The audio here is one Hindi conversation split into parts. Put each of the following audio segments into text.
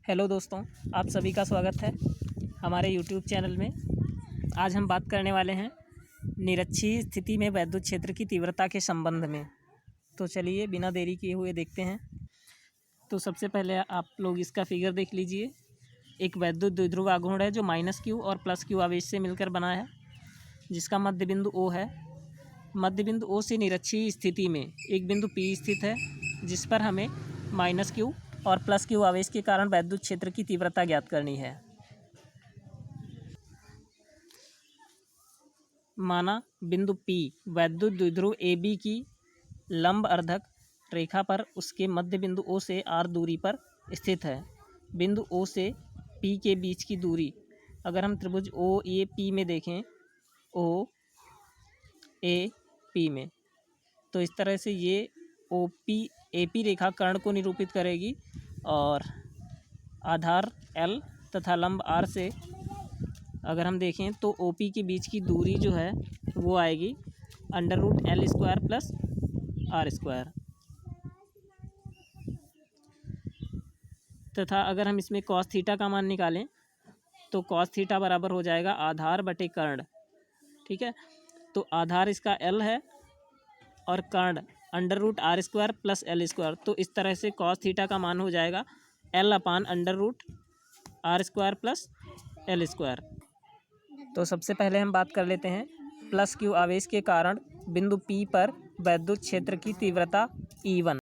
हेलो दोस्तों, आप सभी का स्वागत है हमारे यूट्यूब चैनल में। आज हम बात करने वाले हैं निरक्षीय स्थिति में वैद्युत क्षेत्र की तीव्रता के संबंध में। तो चलिए बिना देरी किए हुए देखते हैं। तो सबसे पहले आप लोग इसका फिगर देख लीजिए। एक वैद्युत द्विध्रुव आघूर्ण है जो -q और +q आवेश से मिलकर बना है, जिसका मध्य बिंदु O है। मध्य बिंदु O से निरक्षीय स्थिति में एक बिंदु P स्थित है, जिस पर हमें -q और +q आवेश के कारण वैद्युत क्षेत्र की तीव्रता ज्ञात करनी है। माना बिंदु P वैद्युत द्विध्रुव AB की लंब अर्धक रेखा पर उसके मध्य बिंदु O से r दूरी पर स्थित है। बिंदु O से P के बीच की दूरी अगर हम त्रिभुज OAP में देखें, OAP में, तो इस तरह से ये AP रेखा कर्ण को निरूपित करेगी और आधार L तथा लंब R से अगर हम देखें तो OP के बीच की दूरी जो है वो आएगी √L² + R²। तथा अगर हम इसमें cos थीटा का मान निकालें तो cos थीटा बराबर हो जाएगा आधार बटे कर्ण। ठीक है, तो आधार इसका L है और कर्ण √R² + L²। तो इस तरह से cos थीटा का मान हो जाएगा L/√R² + L²। तो सबसे पहले हम बात कर लेते हैं +q आवेश के कारण बिंदु P पर वैद्युत क्षेत्र की तीव्रता E1।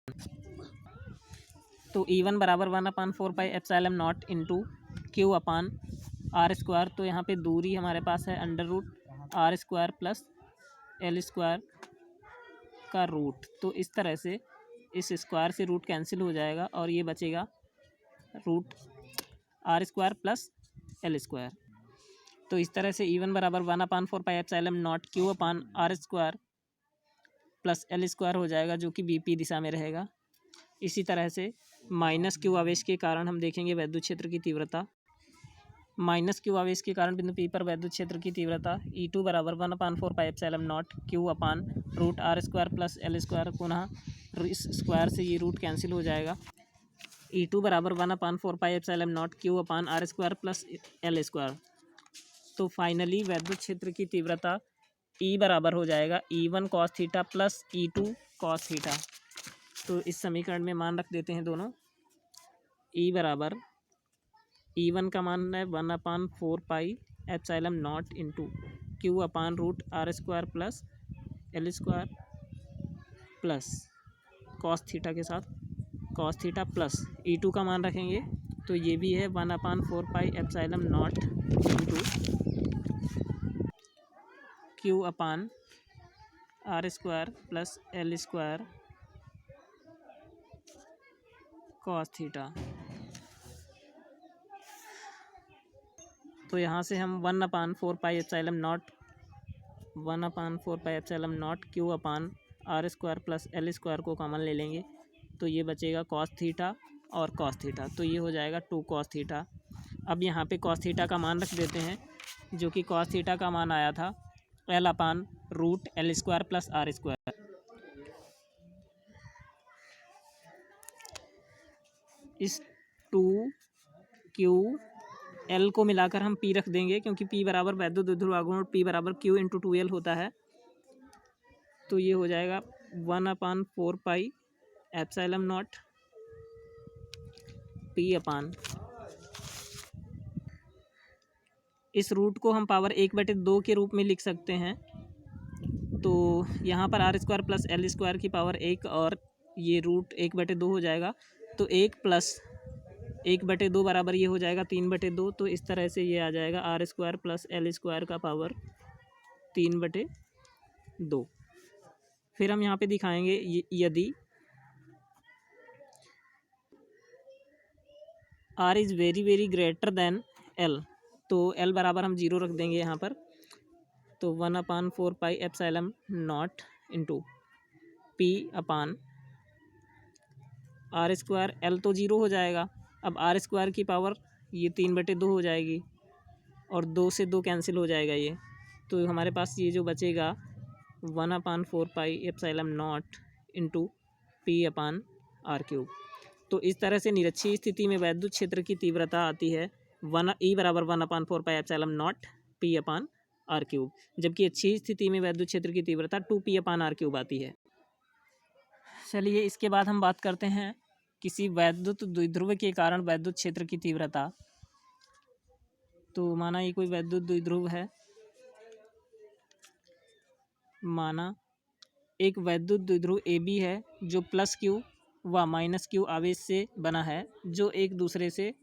तो E1 बराबर 1/4πε0 × q/r²। तो यहाँ पे दूरी हमारे पास है √R² + L² का रूट। तो इस तरह से इस स्क्वायर से रूट कैंसिल हो जाएगा और ये बचेगा √R² + L²। तो इस तरह से E1 बराबर 1/4πε0 q/r² + L² हो जाएगा, जो कि BP दिशा में रहेगा। इसी तरह से -q आवेश के कारण हम देखेंगे वैद्युत क्षेत्र की तीव्रता। -q आवेश के कारण बिंदु P पर वैद्युत क्षेत्र की तीव्रता E2 बराबर 1/4πε0 q/√R² + L²। पुनः इस स्क्वायर से ये रूट कैंसिल हो जाएगा। E2 बराबर 1/4πε0 q/r² + L²। तो फाइनली वैद्युत क्षेत्र की तीव्रता E बराबर हो जाएगा E1 cos theta + E2 cos theta. तो इस समीकरण में मान रख देते हैं दोनों। E बराबर E1 का मान है 1/4πε0 × q/√R² + L² plus cos theta के साथ cos थीटा प्लस E2 का मान रखेंगे तो ये भी है 1/4πε0 × q/r² + L² cos थीटा। तो यहाँ से हम 1/4πε0 q/r² + L² को कॉमन ले लेंगे तो ये बचेगा cos थीटा और cos थीटा। तो ये हो जाएगा 2 cos थीटा। अब यहाँ पे cos थीटा का मान रख देते हैं, जो कि cos थीटा का मान आया था L/√L² + R²। इस 2q को मिलाकर हम P रख देंगे, क्योंकि P बराबर वैद्युत द्विध्रुव आघूर्ण P बराबर q × 2L होता है। तो ये हो जाएगा 1/4πε0 P/। इस रूट को हम पावर 1/2 के रूप में लिख सकते हैं। तो यहाँ पर R² + L² की पावर 1 और ये रूट 1/2 हो जाएगा। तो 1 + 1/2 बराबर ये हो जाएगा 3/2। तो इस तरह से ये आ जाएगा R² + L² का पावर 3/2। फिर हम यहाँ पे दिखाएंगे यदि R is very greater than L, तो L बराबर हम 0 रख देंगे यहाँ पर। तो 1/4πε0 × P/r²। L तो 0 हो जाएगा। अब R² की पावर ये 3/2 हो जाएगी और 2 से 2 कैंसिल हो जाएगा ये। तो हमारे पास ये जो बचेगा 1/4πε0 × P/r³। तो इस तरह से निरक्षीय स्थिति में वैद्युत क्षेत्र की तीव्रता आती है E बराबर 1/4 pi epsilon not P upon are cube, जबकि अक्षीय स्थिति में वैद्युत क्षेत्र की तीव्रता 2P अपान आर क्यूब आती है। चलिए इसके बाद हम बात करते हैं किसी वैद्युत द्विध्रुव के कारण वैद्युत क्षेत्र की तीव्रता। तो माना ये कोई वैद्युत द्विध्रुव है, माना एक वैद्युत द्विध्रुव AB है जो +Q व -Q आवेश से बना है, जो एक दूसरे से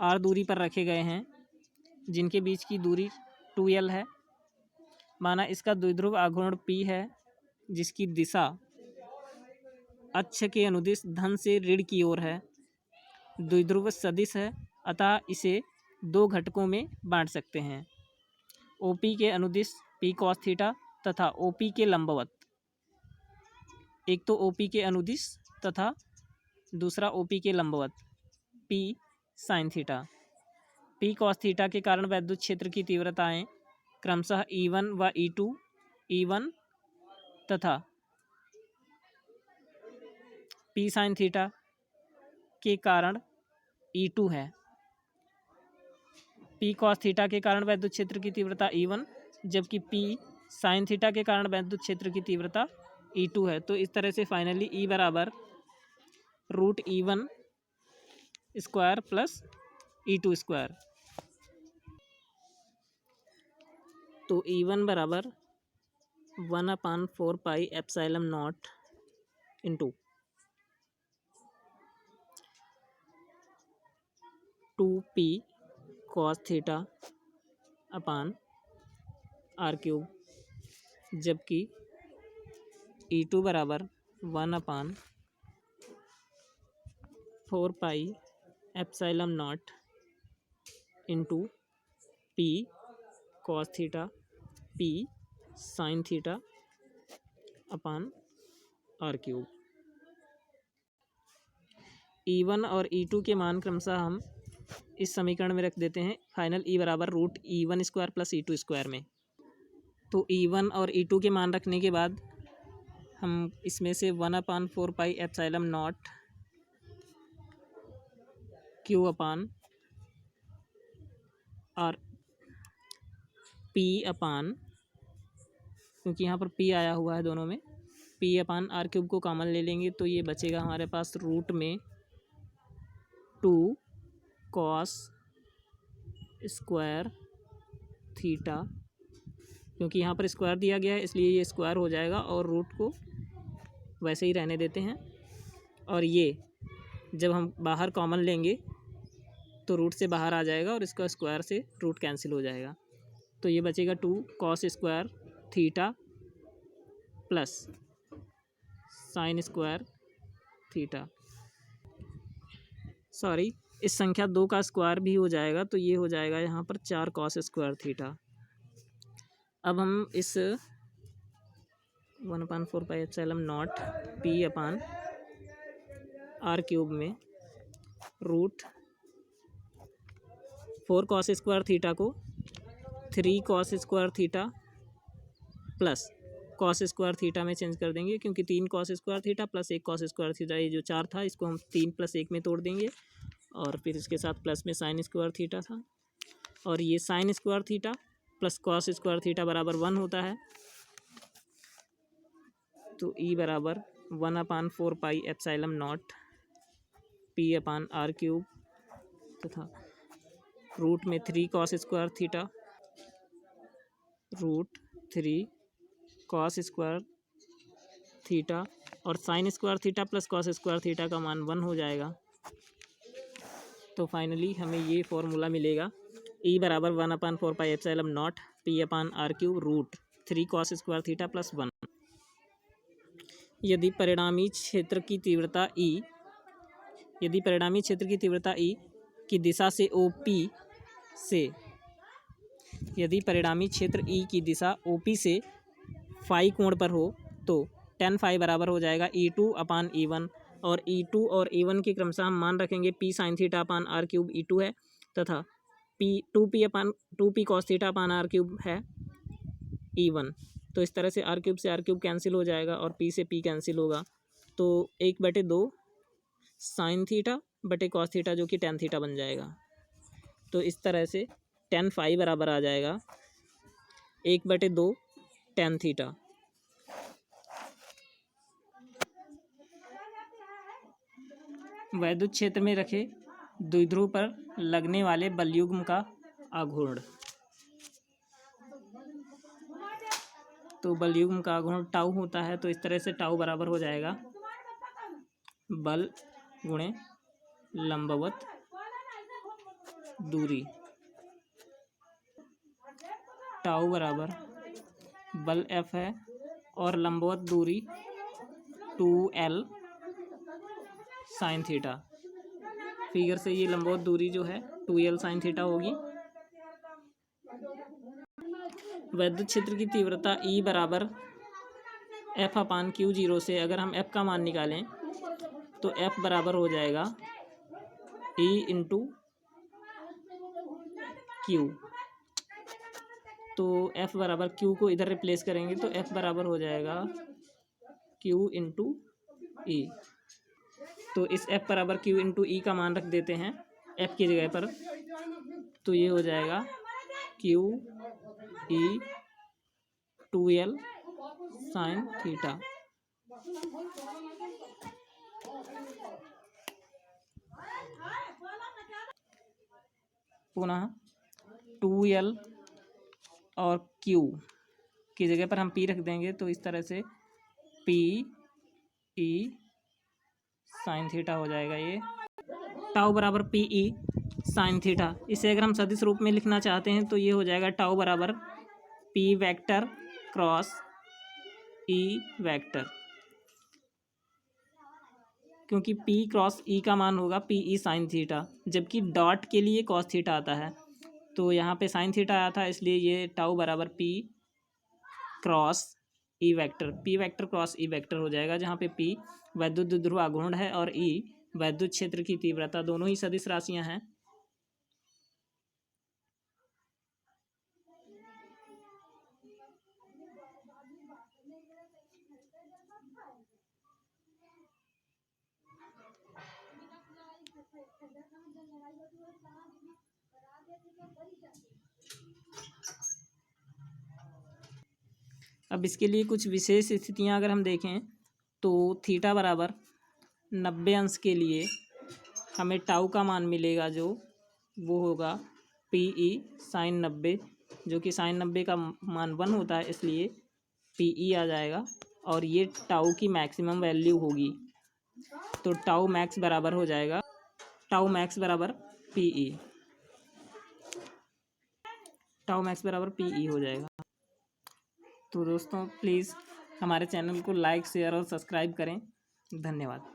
r दूरी पर रखे गए हैं, जिनके बीच की दूरी 2L है। माना इसका द्विध्रुव आघूर्ण P है, जिसकी दिशा अक्ष के अनुदिश धन से ऋण की ओर है। द्विध्रुव सदिश है, अतः इसे दो घटकों में बांट सकते हैं, OP के अनुदिश P cos थीटा तथा OP के लंबवत। एक तो OP के अनुदिश तथा दूसरा OP के लंबवत P sin theta. P cos theta के कारण वैद्युत क्षेत्र की तीव्रताएं क्रमशः E1 व E2, E1 तथा P sin थीटा के कारण E2 है। P cos थीटा के कारण वैद्युत क्षेत्र की तीव्रता E1, जबकि P sin थीटा के कारण वैद्युत क्षेत्र की तीव्रता E2 है। तो इस तरह से फाइनली E बराबर √E1 square plus E2 square. तो E1 बराबर 1/4 pi epsilon naught into 2P cos theta upon are cube, जबकि E2 बराबर 1/4 pi epsilon naught into P cos theta P sin theta upon are cube. E1 और E2 के मान क्रमशः हम इस समीकरण में रख देते हैं, फाइनल E बराबर √E1 square plus E2 square में। तो E1 और E2 के मान रखने के बाद हम इसमें से 1/4 pi epsilon naught Q upon r P upon, क्योंकि यहाँ पर P आया हुआ है दोनों में, P अपान आर क्यूब को कॉमन ले लेंगे तो ये बचेगा हमारे पास रूट में 2 cos स्क्वायर थीटा, क्योंकि यहाँ पर स्क्वायर दिया गया है इसलिए ये स्क्वायर हो जाएगा और रूट को वैसे ही रहने देते हैं। और ये जब हम बाहर कॉमन लेंगे तो रूट से बाहर आ जाएगा और इसका स्क्वायर से रूट कैंसिल हो जाएगा। तो ये बचेगा 2 cos square theta plus sign square theta. Sorry, इस संख्या 2 का स्क्वायर भी हो जाएगा तो ये हो जाएगा यहाँ पर 4 cos स्क्वायर थीटा। अब हम इस 1/4 pi epsilon not P upon are cube में √4 cos स्क्वायर थीटा को 3 cos square theta plus cos square theta में चेंज कर देंगे, क्योंकि 3 cos square theta plus 1 cos square theta, ये जो 4 था इसको हम 3 + 1 में तोड़ देंगे और फिर इसके साथ प्लस में साइन स्क्वायर थीटा था, और ये sine square theta plus cos square theta बराबर 1 होता है। तो E बराबर 1/4 pi epsilon not P upon are cube तथा रूट में 3 cos square theta √3 cos square theta और sine square theta plus cos square theta का मान 1 हो जाएगा। तो फाइनली हमें ये फॉर्मूला मिलेगा, E बराबर 1/4 pi epsilon not P upon are cube √3 cos square theta plus 1। यदि परिणामी क्षेत्र की तीव्रता E की दिशा से OP से यदि परिणामी क्षेत्र E की दिशा OP से फाई कोण पर हो तो tan फाई बराबर हो जाएगा E2 अपान E1, और E2 और E1 के क्रमशः हम मान रखेंगे P sin theta upon are cube E2 है तथा 2P cos theta upon are cube है E1। तो इस तरह से आर क्यूब से आर क्यूब कैंसिल हो जाएगा और P से P कैंसिल होगा, तो 1/2 साइन थीटा बटे कॉस थीटा जो कि टेन थीटा बन जाएगा। तो इस तरह से टेन फाई बराबर आ जाएगा 1/2 टेन थीटा। वैद्युत क्षेत्र में रखे द्विध्रुव पर लगने वाले बलयुग्म का आघूर्ण। तो बलयुग्म का आघूर्ण टाउ होता है, तो इस तरह से टाउ बराबर हो जाएगा बल गुणे लंबवत दूरी। टाउ बराबर बल F है और लंबवत दूरी 2L साइन थीटा। फिगर से ये लंबवत दूरी जो है 2L साइन थीटा होगी। वैद्युत क्षेत्र की तीव्रता E बराबर F/Q0 से अगर हम F का मान निकालें तो F बराबर हो जाएगा E इंटू Q। तो F बराबर Q को इधर रिप्लेस करेंगे तो F बराबर हो जाएगा Q इंटू E। तो इस F बराबर Q इंटू E का मान रख देते हैं F की जगह पर, तो ये हो जाएगा Q E 2L sine theta. पुनः 2L और Q की जगह पर हम P रख देंगे, तो इस तरह से P E साइन थीटा हो जाएगा। ये टाउ बराबर PE साइन थीटा। इसे अगर हम सदिश रूप में लिखना चाहते हैं तो ये हो जाएगा टाउ बराबर P vector cross E vector, क्योंकि P क्रॉस E का मान होगा PE साइन थीटा, जबकि डॉट के लिए कॉस थीटा आता है। तो यहाँ पे साइन थीटा आया था, इसलिए ये टाउ बराबर P cross E vector, P vector cross E vector हो जाएगा, जहाँ पे P वैद्युत द्विध्रुव आघूर्ण है और E वैद्युत क्षेत्र की तीव्रता। दोनों ही सदिश राशियाँ हैं। अब इसके लिए कुछ विशेष स्थितियां अगर हम देखें तो थीटा बराबर 90 अंश के लिए हमें टाउ का मान मिलेगा, जो वो होगा PE साइन 90, जो कि साइन 90 का मान 1 होता है, इसलिए PE आ जाएगा। और ये टाउ की मैक्सिमम वैल्यू होगी, तो टाउ मैक्स बराबर हो जाएगा टाउ मैक्स बराबर PE, टाउ मैक्स बराबर PE हो जाएगा। तो दोस्तों प्लीज़ हमारे चैनल को लाइक शेयर और सब्सक्राइब करें। धन्यवाद।